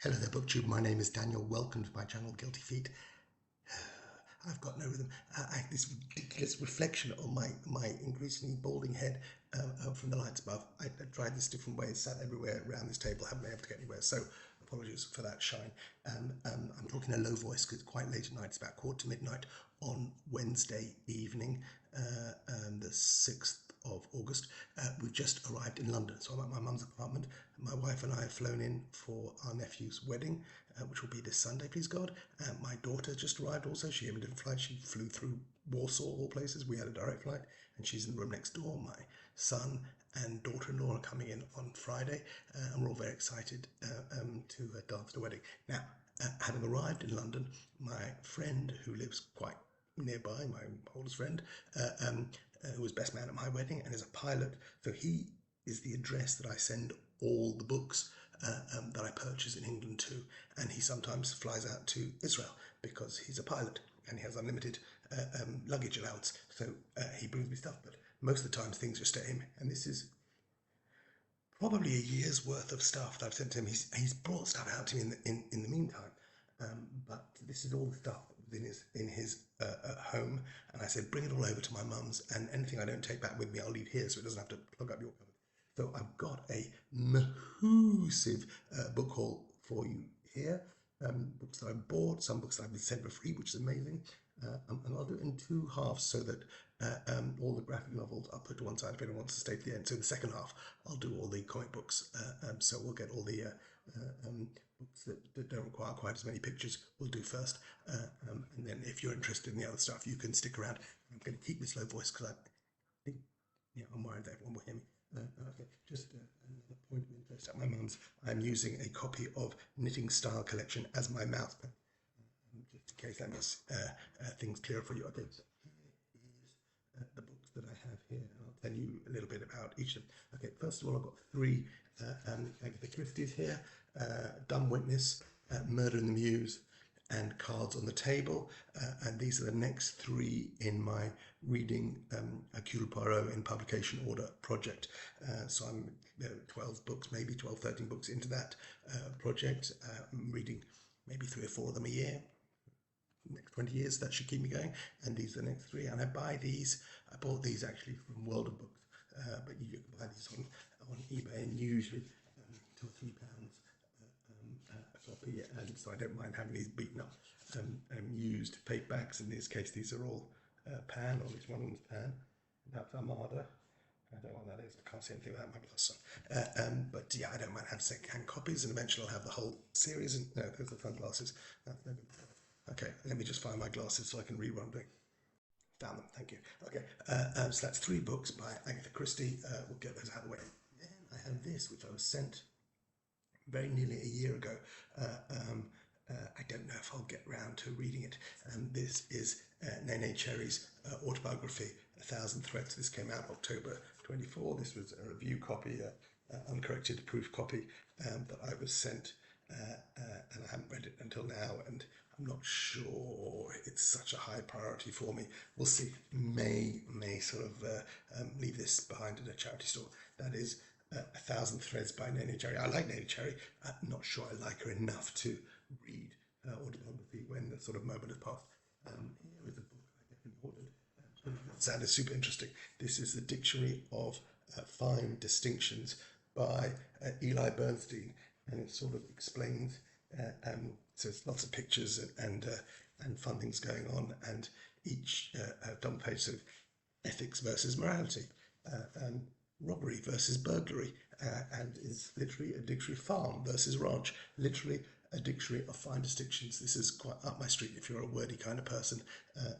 Hello there, BookTube. My name is Daniel. Welcome to my channel, Guilty Feet. I've got no rhythm. I have this ridiculous reflection on my increasingly balding head from the lights above. I tried this different ways, sat everywhere around this table, haven't been able to get anywhere, so apologies for that shine. I'm talking in a low voice because it's quite late at night. It's about 1:45 on Wednesday evening, the 6th of August. We've just arrived in London, so I'm at my mum's apartment. My wife and I have flown in for our nephew's wedding, which will be this Sunday, please God. My daughter just arrived also. She had a different flight. She flew through Warsaw, all places. We had a direct flight, and she's in the room next door. My son and daughter-in-law are coming in on Friday, and we're all very excited to dance the wedding. Now, having arrived in London, my friend who lives quite nearby, my oldest friend, who was best man at my wedding and is a pilot, so he is the address that I send all the books that I purchase in England to, and he sometimes flies out to Israel because he's a pilot and he has unlimited luggage allowance, so he brings me stuff, but most of the time things just stay him, and this is probably a year's worth of stuff that I've sent to him. He's brought stuff out to me in the meantime, but this is all the stuff that was in his home, and I said bring it all over to my mum's, and anything I don't take back with me I'll leave here so it doesn't have to plug up your cupboard. So I've got a massive book haul for you here. Books that I've bought, some books that I've been sent for free, which is amazing. And I'll do it in two halves so that all the graphic novels I'll put to one side if anyone wants to stay to the end. So in the second half, I'll do all the comic books. So we'll get all the books that don't require quite as many pictures, we'll do first. And then if you're interested in the other stuff, you can stick around. I'm going to keep this low voice because I think, I'm worried that everyone will hear me. Okay, just another point of interest. At my mum's, I'm using a copy of Knitting Style Collection as my mouse pad, just in case that makes things clearer for you. Okay, so here is the books that I have here, and I'll tell you a little bit about each of them. Okay, first of all, I've got three Agatha Christie's here: Dumb Witness, Murder in the Mews, and Cards on the Table, and these are the next three in my reading Hercule Poirot in publication order project. So I'm 12 books, maybe 12, 13 books into that project. I'm reading maybe 3 or 4 of them a year. Next 20 years, that should keep me going. And these are the next three. And I buy these, I bought these actually from World of Books, but you can buy these on eBay, and usually £2 or £3 a copy, and so I don't mind having these beaten up used paperbacks. In this case, these are all Pan, or at least one of them's Pan, and that's Armada. I don't know what that is, I can't see anything without my glasses on. But yeah, I don't mind having second-hand copies, and eventually I'll have the whole series. And no, those are sunglasses. That's no good. Okay, let me just find my glasses so I can read what I'm doing. Found them, thank you. Okay, so that's 3 books by Agatha Christie. We'll get those out of the way. Then I have this, which I was sent very nearly a year ago. I don't know if I'll get round to reading it. This is Nene Cherry's autobiography, 1,000 Threads. This came out October 24. This was a review copy, uncorrected proof copy that I was sent, and I haven't read it until now, and I'm not sure it's such a high priority for me. We'll see. May sort of leave this behind in a charity store. That is 1,000 Threads by Nene Cherry. I like Nene Cherry. I'm not sure I like her enough to read autobiography when the sort of moment has passed. Here is a book I definitely ordered. It sounded super interesting. This is the Dictionary of Fine Distinctions by Eli Bernstein, and it sort of explains. So it's lots of pictures and fun things going on, and each double page sort of ethics versus morality. Robbery versus burglary, and is literally a dictionary. Farm versus ranch, literally a dictionary of fine distinctions. This is quite up my street if you're a wordy kind of person,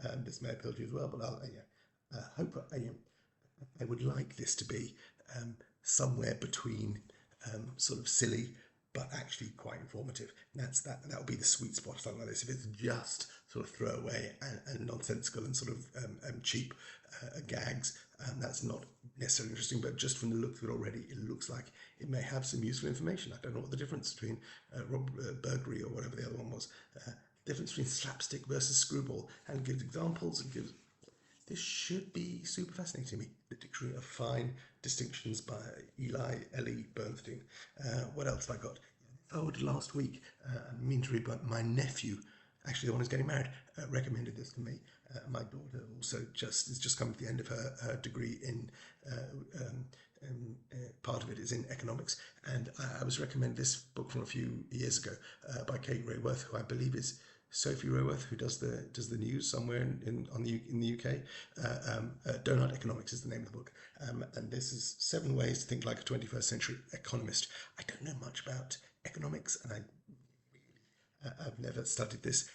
and this may appeal to you as well, but I hope I would like this to be somewhere between sort of silly but actually quite informative. And that would be the sweet spot of something like this. If it's just sort of throwaway and nonsensical and sort of cheap gags, that's not necessarily interesting, but just from the look of it already, it looks like it may have some useful information. I don't know what the difference between burglary or whatever the other one was, difference between slapstick versus screwball, and gives examples and gives. This should be super fascinating to me. The Dictionary of Fine Distinctions by Eli Bernstein. What else have I got? forward last week. I mean to read, but my nephew, actually the one who's getting married, recommended this to me. My daughter also is just coming to the end of her degree in part of it is in economics, and I was recommended this book from a few years ago by Kate Rayworth, who I believe is Sophie Rayworth, who does the news somewhere in the UK. Donut Economics is the name of the book, and this is 7 ways to think like a 21st century economist. I don't know much about economics, and I've never studied this,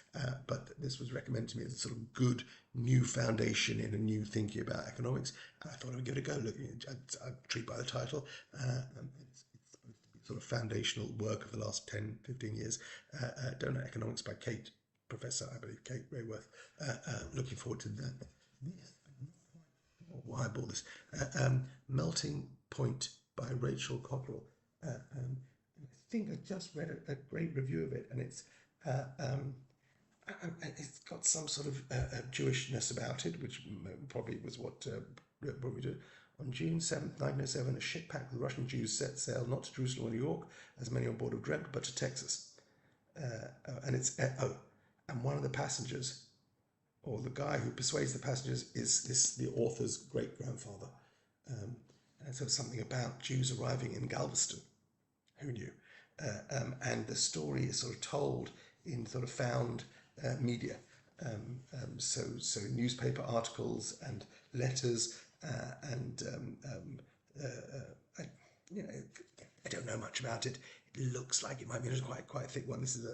but this was recommended to me as a sort of good new foundation in a new thinking about economics. And I thought I would give it a go. Look, I'm intrigued by the title. It's supposed to be sort of foundational work of the last 10, 15 years. Donut Economics by Professor, I believe, Kate Rayworth. Looking forward to that. This, I'm not quite sure why I bought this. Melting Point by Rachel Cockrell. I think I just read a great review of it, and it's got some sort of Jewishness about it, which probably was what we did. On June 7th, 1907, a ship packed with Russian Jews set sail not to Jerusalem or New York, as many on board have dreamt, but to Texas. And one of the passengers, or the guy who persuades the passengers, is the author's great grandfather. And so something about Jews arriving in Galveston. Who knew? And the story is sort of told in sort of found media, so newspaper articles and letters, and I, I don't know much about it. It looks like it might be quite a thick one. This is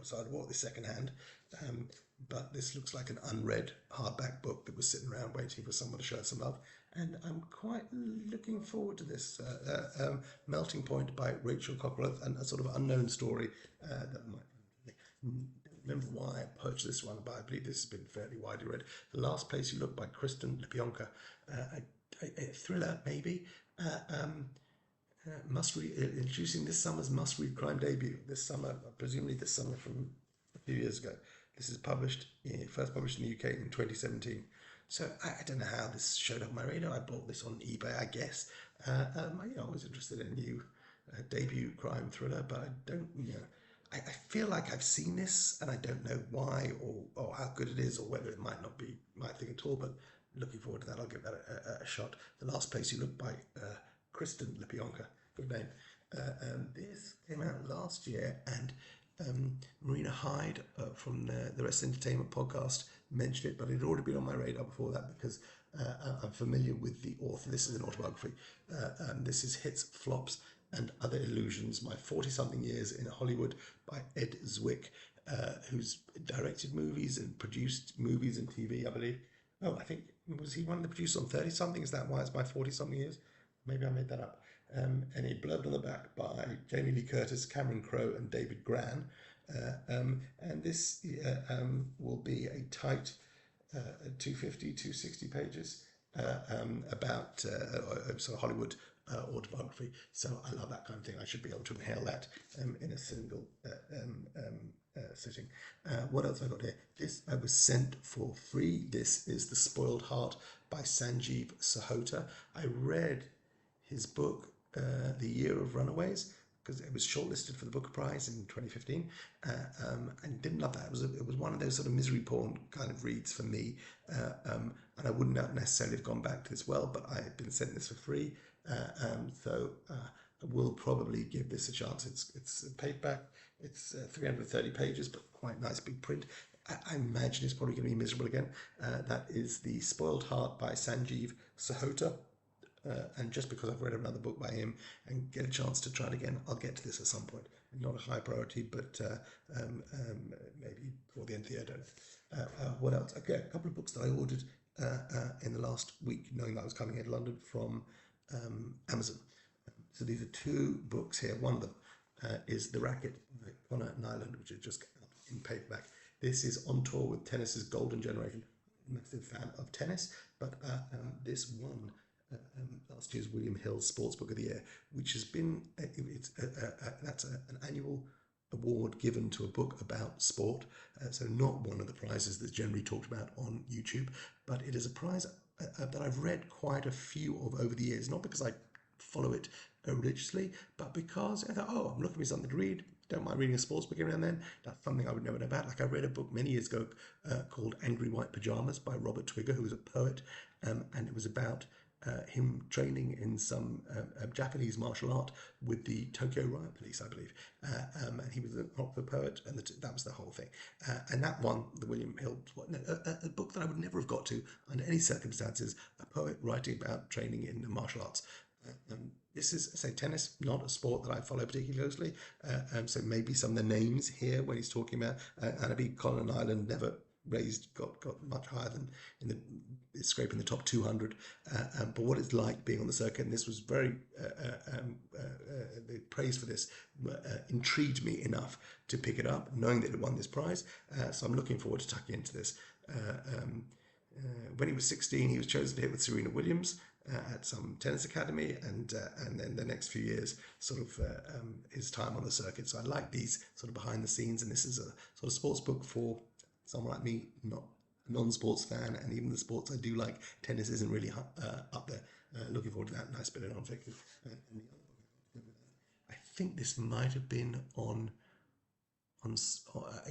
so I bought this second hand, but this looks like an unread hardback book that was sitting around waiting for someone to show it some love. And I'm quite looking forward to this Melting Point by Rachel Cockrell, and a sort of unknown story that might. Don't remember why I purchased this one, but I believe this has been fairly widely read. The Last Place You Look by Kristen Lipionka, a thriller maybe. Must read, introducing this summer's must-read crime debut this summer, presumably this summer from a few years ago. This is first published in the UK in 2017. So I don't know how this showed up on my radar. I bought this on eBay, I guess. I was interested in a new debut crime thriller, but I don't, I feel like I've seen this, and I don't know why or how good it is, or whether it might not be my thing at all. But looking forward to that. I'll give that a shot. The Last Place You Look by Kristen Lipionka. Good name. This came out last year, and Marina Hyde from the Rest Entertainment podcast mentioned it, but it had already been on my radar before that because I'm familiar with the author. This is an autobiography. This is Hits, Flops, and Other Illusions, My 40-something Years in Hollywood by Ed Zwick, who's directed movies and produced movies and TV, I believe. Oh, I think, was he one of the producers on 30-something? Is that why it's my 40-something years? Maybe I made that up. And he blurred on the back by Jamie Lee Curtis, Cameron Crowe, and David Gran. And this will be a tight 250, 260 pages about sort of Hollywood autobiography. So I love that kind of thing. I should be able to inhale that in a single sitting. What else have I got here? This I was sent for free. This is The Spoiled Heart by Sanjeev Sahota. I read his book, The Year of Runaways, because it was shortlisted for the Booker Prize in 2015, and didn't love that. It was one of those sort of misery porn kind of reads for me, and I wouldn't necessarily have gone back to this well, but I had been sent this for free, so I will probably give this a chance. It's a paperback. It's 330 pages, but quite nice big print. I imagine it's probably going to be miserable again. That is The Spoiled Heart by Sanjeev Sahota. And just because I've read another book by him and get a chance to try it again, I'll get to this at some point. Not a high priority, but maybe before the end of the year, I don't know. What else? Okay, a couple of books that I ordered in the last week, knowing that I was coming here to London, from Amazon. So these are two books here. One of them is The Racket by Connor Nyland, which is just in paperback. This is on tour with tennis's golden generation. Massive fan of tennis, but this won last year's William Hill Sports Book of the Year, which has been that's an annual award given to a book about sport. So not one of the prizes that's generally talked about on YouTube, but it is a prize that I've read quite a few of over the years. Not because I follow it religiously, but because I thought, oh, I'm looking for something to read. Don't mind reading a sports book every now and then. That's something I would never know about. Like I read a book many years ago called Angry White Pajamas by Robert Twigger, who was a poet, and it was about him training in some Japanese martial art with the Tokyo Riot Police, I believe. And he was an opera poet, and that was the whole thing. And that one, the William Hill, a book that I would never have got to under any circumstances, a poet writing about training in martial arts. This is, say, tennis, not a sport that I follow particularly closely. So maybe some of the names here when he's talking about Anabi, Colin Island, never got much higher than in the scraping the top 200. But what it's like being on the circuit, and this was very the praise for this intrigued me enough to pick it up, knowing that it won this prize. So I'm looking forward to tucking into this. When he was 16, he was chosen to hit with Serena Williams at some tennis academy, and then the next few years, sort of his time on the circuit. So I like these sort of behind the scenes, and this is a sort of sports book for someone like me, not a non-sports fan, and even the sports I do like, tennis isn't really up there. Looking forward to that nice bit of non-fiction. I think this might have been on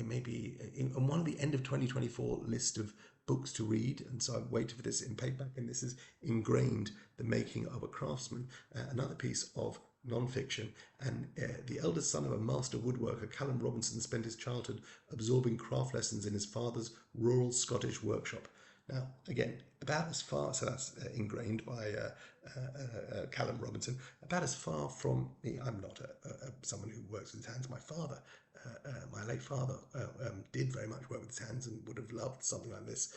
maybe on one of the end of 2024 list of books to read, and so I've waited for this in paperback, and this is Ingrained, The Making of a Craftsman, another piece of non-fiction. And the eldest son of a master woodworker, Callum Robinson spent his childhood absorbing craft lessons in his father's rural Scottish workshop. Now, again, about as far, so that's Ingrained by Callum Robinson, about as far from me. I'm not someone who works with his hands. My father, my late father, did very much work with his hands and would have loved something like this.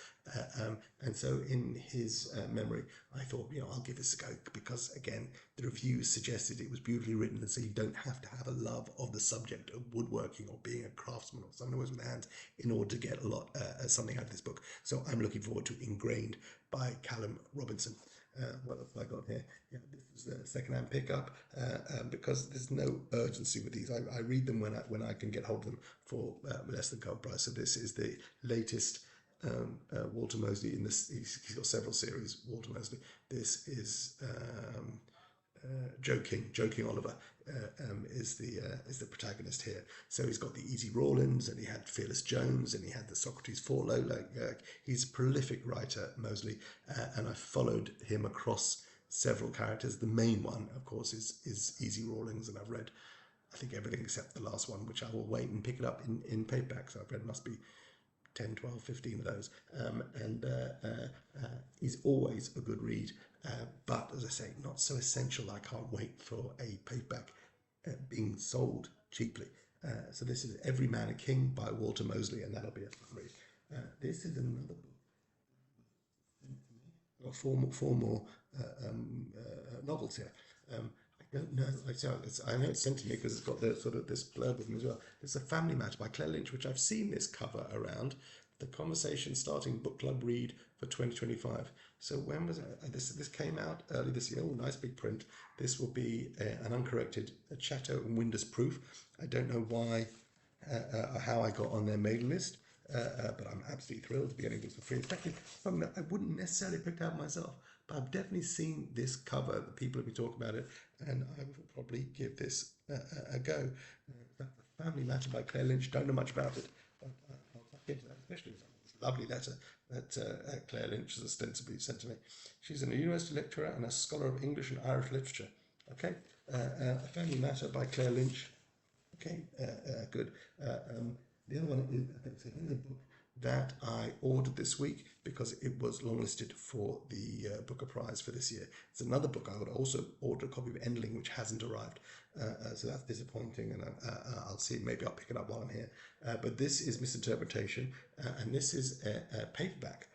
And so in his memory, I thought, I'll give this a go, because again, the reviews suggested it was beautifully written, and so you don't have to have a love of the subject of woodworking or being a craftsman or someone who works with hands in order to get something out of this book. So I'm looking forward to Ingrained by Callum Robinson. What else have I got here? Yeah, this is a second-hand pickup because there's no urgency with these. I read them when I can get hold of them for less than cover price. So this is the latest Walter Mosley in this. He's got several series. Walter Mosley. This is Joking Oliver is the protagonist here. So he's got the Easy Rawlins, and he had Fearless Jones, and he had the Socrates Forlow. He's a prolific writer, Mosley, and I followed him across several characters. The main one, of course, is Easy Rawlins, and I've read, I think, everything except the last one, which I will wait and pick it up in paperback. So I've read must be 10, 12, 15 of those. And he's always a good read. But as I say, not so essential. I can't wait for a paperback being sold cheaply. So this is Every Man a King by Walter Mosley, and that'll be a fun read. This is another book. Got four more novels here. I don't know. I know it's sent to me because it's got the sort of this blurb of them as well. It's A Family Matter by Claire Lynch, which I've seen this cover around. The Conversation Starting Book Club Read for 2025. So when was it? This came out early this year. Oh, nice big print. This will be an uncorrected Chatto and Windus proof. I don't know why or how I got on their mailing list, but I'm absolutely thrilled to be getting this for free. Especially something that I wouldn't necessarily have picked out myself, but I've definitely seen this cover. The people have been talking about it, and I will probably give this a go. Family Matter by Claire Lynch. Don't know much about it, but I'll tuck into that, especially this lovely letter that Claire Lynch has ostensibly sent to me. She's a university lecturer and a scholar of English and Irish literature. Okay, A Family Matter by Claire Lynch. Okay, good. The other one is, I think, here's a book that I ordered this week because it was longlisted for the Booker Prize for this year. It's another book. I would also order a copy of Endling, which hasn't arrived. So that's disappointing, and I'll see. Maybe I'll pick it up while I'm here. But this is Misinterpretation, and this is a paperback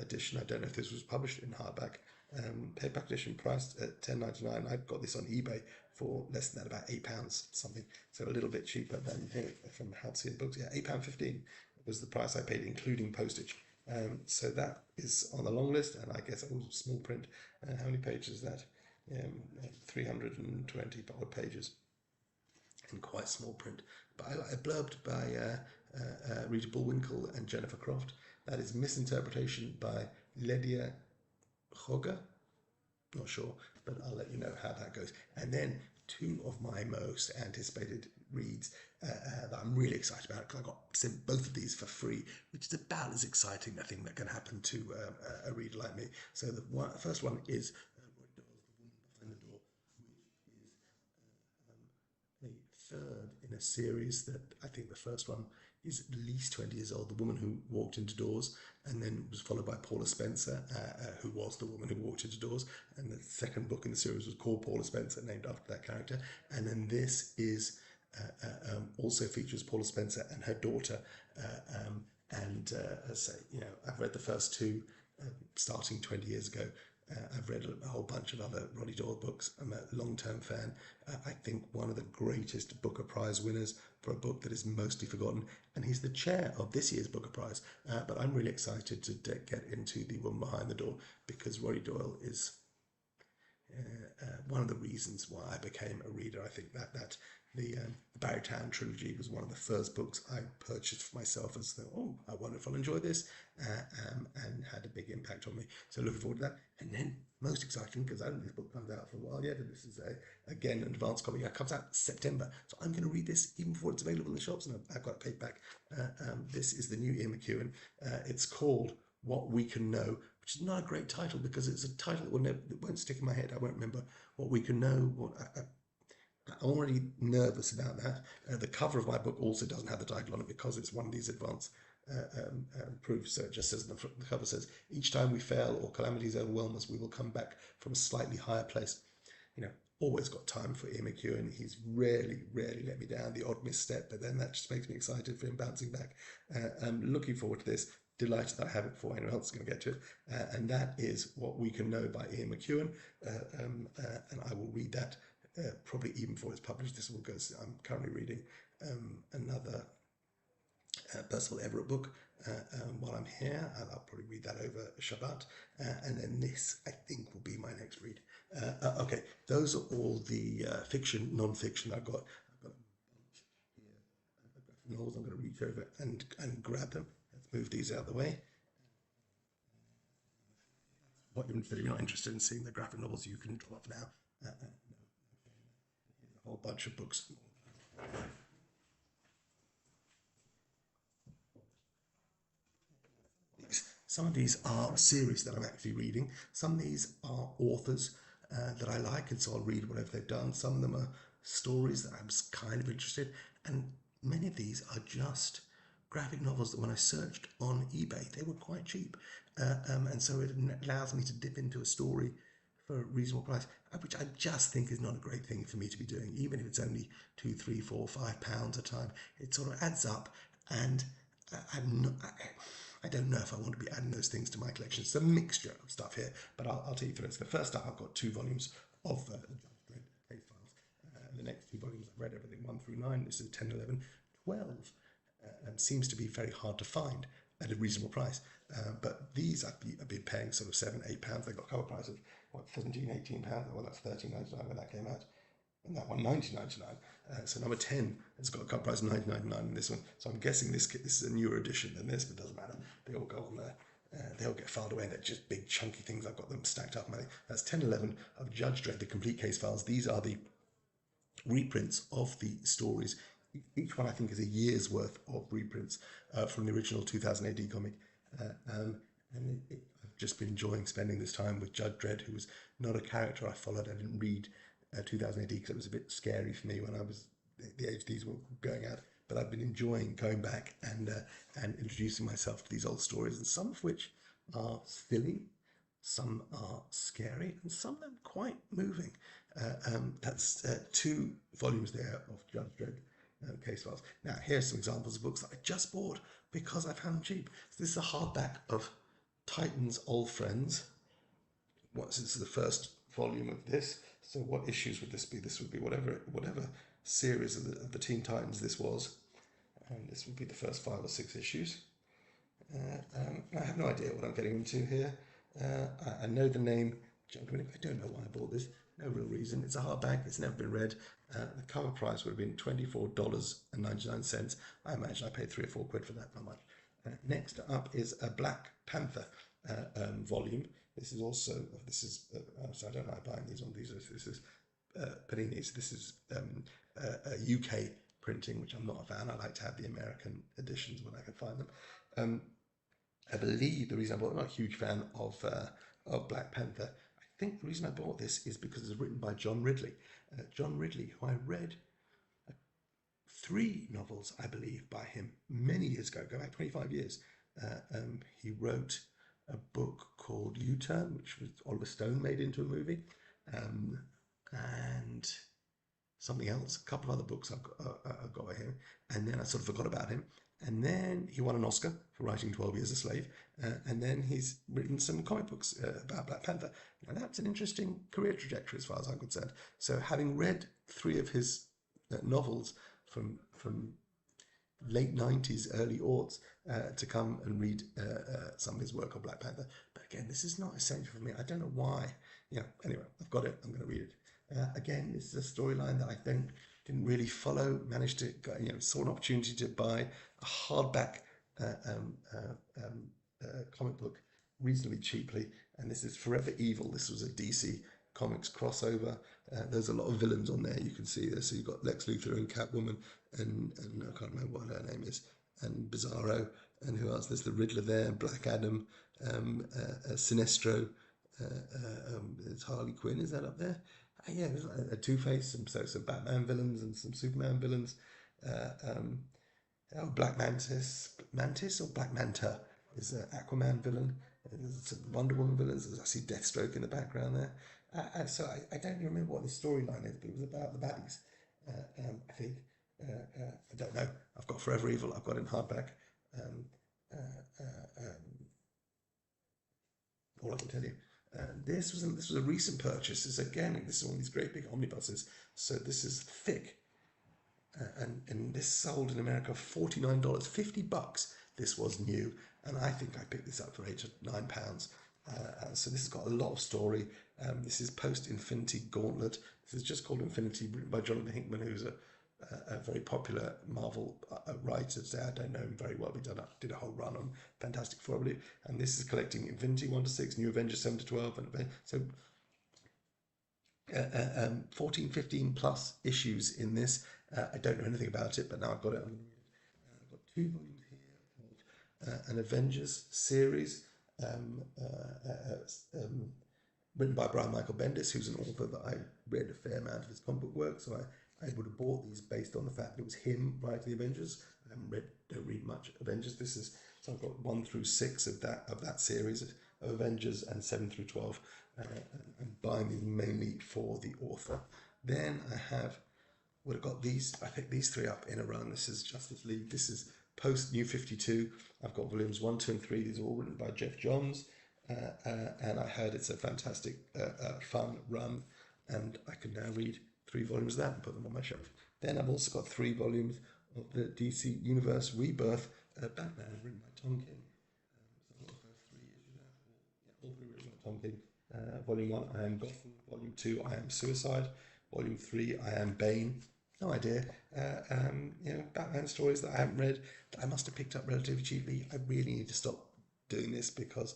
edition. I don't know if this was published in hardback. Paperback edition priced at $10.99. I got this on eBay for less than that, about £8 something, so a little bit cheaper than here from Halcyon Books. Yeah, £8.15 was the price I paid, including postage. So that is on the long list, and I guess small print. How many pages is that? 320 odd pages, in quite small print. But I blurbed by Rita Bullwinkle and Jennifer Croft. That is Misinterpretation by Lydia Hogger. not sure, but I'll let you know how that goes. And then two of my most anticipated reads that I'm really excited about, because I got sent both of these for free, which is about as exciting a thing that can happen to a reader like me. So the first one is Roy Doyle's The Woman Behind the Door, which is a third in a series that I think the first one is at least 20 years old, The Woman Who Walked Into Doors, and then was followed by Paula Spencer, who was the woman who walked into doors, and the second book in the series was called Paula Spencer, named after that character. And then this is also features Paula Spencer and her daughter, and as I say, I've read the first two starting 20 years ago. I've read a whole bunch of other Roddy Doyle books. I'm a long-term fan. I think one of the greatest Booker Prize winners for a book that is mostly forgotten, and he's the chair of this year's Booker Prize. But I'm really excited to get into The Woman Behind the Door, because Roddy Doyle is one of the reasons why I became a reader. I think that the Barrytown trilogy was one of the first books I purchased for myself as I wonder if I'll enjoy this, and had a big impact on me. So looking forward to that. And then most exciting, because I don't think this book comes out for a while yet, and this is again an advanced copy. It comes out in September, so I'm going to read this even before it's available in the shops, and I've got a paperback. This is the new Ian McEwan. It's called What We Can Know, which is not a great title, because it's a title that won't stick in my head. I won't remember what we can know. I'm already nervous about that. The cover of my book also doesn't have the title on it, because it's one of these advanced proofs. So it just says, the cover says, each time we fail or calamities overwhelm us, we will come back from a slightly higher place. Always got time for Ian McEwan. He's rarely let me down. The odd misstep, but then that just makes me excited for him bouncing back. I'm looking forward to this. Delighted that I have it before anyone else is going to get to it. And that is What We Can Know by Ian McEwan. And I will read that probably even before it's published. This will go. I'm currently reading another Percival Everett book while I'm here. I'll probably read that over Shabbat. And then this, I think, will be my next read. Okay, those are all the fiction, non-fiction I've got. I've got a bunch here. Novels. I'm going to reach over and grab them. Let's move these out of the way. If you're not interested in seeing the graphic novels, you can drop off now. No. Here's a whole bunch of books. Some of these are series that I'm actually reading. Some of these are authors that I like, and so I'll read whatever they've done. Some of them are stories that I'm kind of interested in, and many of these are just graphic novels that when I searched on eBay, they were quite cheap. And so it allows me to dip into a story for a reasonable price, which I just think is not a great thing for me to be doing, even if it's only £2, £3, £4, £5 a time. It sort of adds up, and I don't know if I want to be adding those things to my collection. It's a mixture of stuff here, but I'll tell you for this. The first up, I've got 2 volumes of Judge Dredd case files. The next 2 volumes, I've read everything 1 through 9. This is 10, 11, 12. And seems to be very hard to find at a reasonable price. But these I've been paying sort of £7, £8. They got cover price of £17, £18. Well, that's £13.99 when that came out, and that one £19.99. So number 10 has got a cover price of £19.99 in this one. So I'm guessing this is a newer edition than this, but it doesn't matter. They all go on there. They all get filed away, and they're just big chunky things. I've got them stacked up. That's 10, 11 of Judge Dredd, the complete case files. These are the reprints of the stories. Each one, I think, is a year's worth of reprints from the original 2000 AD comic. And I've just been enjoying spending this time with Judge Dredd, who was not a character I followed. I didn't read 2000 AD because it was a bit scary for me when I was the age these were going at. But I've been enjoying going back and introducing myself to these old stories, and some of which are silly, some are scary, and some of them quite moving. That's 2 volumes there of Judge Dredd case files. Now, here's some examples of books that I just bought because I found them cheap. So this is a hardback of Titan's Old Friends. This is the first volume of this. So what issues would this be? This would be whatever series of the Teen Titans this was. And this would be the first 5 or 6 issues. I have no idea what I'm getting into here. I know the name. I don't know why I bought this. No real reason. It's a hardback. It's never been read. The cover price would have been $24.99. I imagine I paid £3 or £4 for that. Not much. Next up is a Black Panther. volume. This is also, so I don't like buying these on these. This is Panini's. This is UK printing, which I'm not a fan. I like to have the American editions when I can find them. I believe the reason I bought, I'm not a huge fan of Black Panther. I think the reason I bought this is because it's written by John Ridley. John Ridley, who I read 3 novels, I believe, by him many years ago, go back 25 years. He wrote a book called U-Turn, which was Oliver Stone made into a movie, and something else, a couple of other books I've got by him, and then I sort of forgot about him. And then he won an Oscar for writing 12 Years a Slave, and then he's written some comic books about Black Panther. And that's an interesting career trajectory as far as I'm concerned. So having read 3 of his novels from late 90s, early aughts, to come and read some of his work on Black Panther. But again, this is not essential for me. I don't know why. Anyway, I've got it. I'm going to read it. Again, this is a storyline that I didn't really follow. Managed to, saw an opportunity to buy a hardback comic book reasonably cheaply, and this is Forever Evil. This was a DC Comics crossover. There's a lot of villains on there. You can see there. So you've got Lex Luthor and Catwoman, and I can't remember what her name is, and Bizarro, and who else? There's the Riddler there, Black Adam, Sinestro. There's Harley Quinn. Is that up there? Yeah, there's a Two-Face, some Batman villains and some Superman villains. Black Mantis or Black Manta is an Aquaman villain. There's some Wonder Woman villains. I see Deathstroke in the background there. So I don't even remember what the storyline is, but it was about the baddies. I think. I don't know. I've got Forever Evil. I've got it in hardback. All I can tell you. This was a recent purchase. This is one of these great big omnibuses. So this is thick, and this sold in America for $49, $50. This was new, and I think I picked this up for £9. So this has got a lot of story. This is post-Infinity Gauntlet. This is just called Infinity, written by Jonathan Hickman, who's a very popular Marvel writer. So I don't know him very well. We did a whole run on Fantastic Four, I believe. And this is collecting Infinity 1 to 6, New Avengers 7 to 12, and so 14, 15 plus issues in this. I don't know anything about it, but now I've got it. I've got 2 volumes here of an Avengers series. Written by Brian Michael Bendis, who's an author that I read a fair amount of his comic book work, so I would have bought these based on the fact that it was him writing the Avengers. I don't read much Avengers. So I've got 1 through 6 of that series of Avengers, and 7 through 12. I'm buying these mainly for the author. Then I would have got these. I picked these 3 up in a run. This is Justice League. This is post New 52. I've got volumes 1, 2, and 3. These are all written by Jeff Johns. And I heard it's a fantastic, fun run, and I can now read 3 volumes of that and put them on my shelf. Then I've also got 3 volumes of the DC Universe Rebirth Batman, written by Tom King. So the first 3 issues now, all 3 written by Tom King. Volume 1, I Am Gotham. Volume 2, I Am Suicide. Volume 3, I Am Bane. No idea. Batman stories that I haven't read, that I must have picked up relatively cheaply. I really need to stop doing this because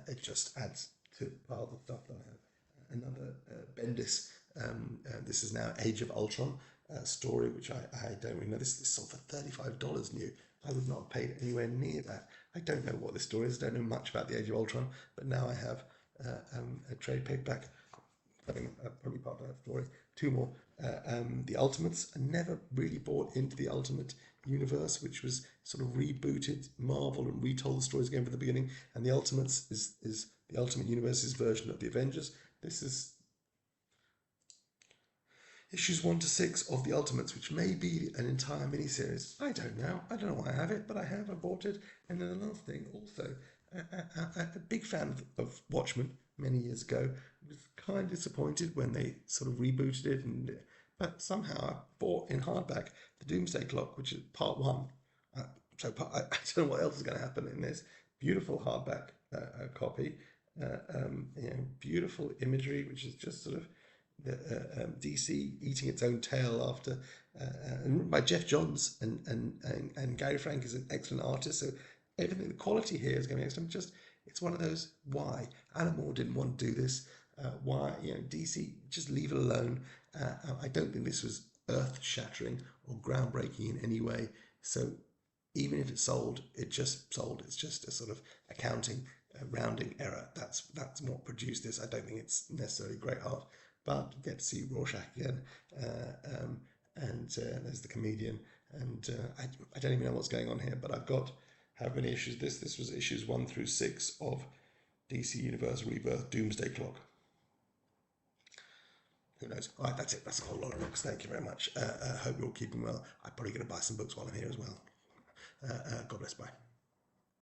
it just adds to piles of stuff that I have. Another Bendis. This is now Age of Ultron story, which I don't really know. This sold for $35 new. I would not have paid anywhere near that. I don't know what this story is. I don't know much about the Age of Ultron, but now I have a trade paperback. Probably part of that story. 2 more. The Ultimates. I never really bought into the Ultimate universe, which was sort of rebooted Marvel and retold the stories again from the beginning. And the Ultimates is the Ultimate Universe's version of the Avengers. This is issues 1 to 6 of the Ultimates, which may be an entire miniseries. I don't know. I don't know why I have it, but I have. I bought it. And then the last thing, also, a big fan of Watchmen many years ago. Was kind of disappointed when they sort of rebooted it, but somehow I bought in hardback the Doomsday Clock, which is part 1. I don't know what else is going to happen in this beautiful hardback copy. Beautiful imagery, which is just sort of DC eating its own tail after, and written by Jeff Johns, and Gary Frank is an excellent artist. So everything, the quality here is going to be excellent. Just It's one of those, why? Alan Moore didn't want to do this. Why? DC, just leave it alone. I don't think this was earth-shattering or groundbreaking in any way. So even if it sold, it just sold. It's just a sort of accounting rounding error. That's what produced this. I don't think it's necessarily great art, but you get to see Rorschach again, and there's the comedian, and I don't even know what's going on here. But I've got how many issues? This was issues 1 through 6 of DC Universe Rebirth Doomsday Clock. Who knows? All right, that's it. That's a whole lot of books. Thank you very much. Hope you're all keeping well. I'm probably going to buy some books while I'm here as well. God bless. Bye.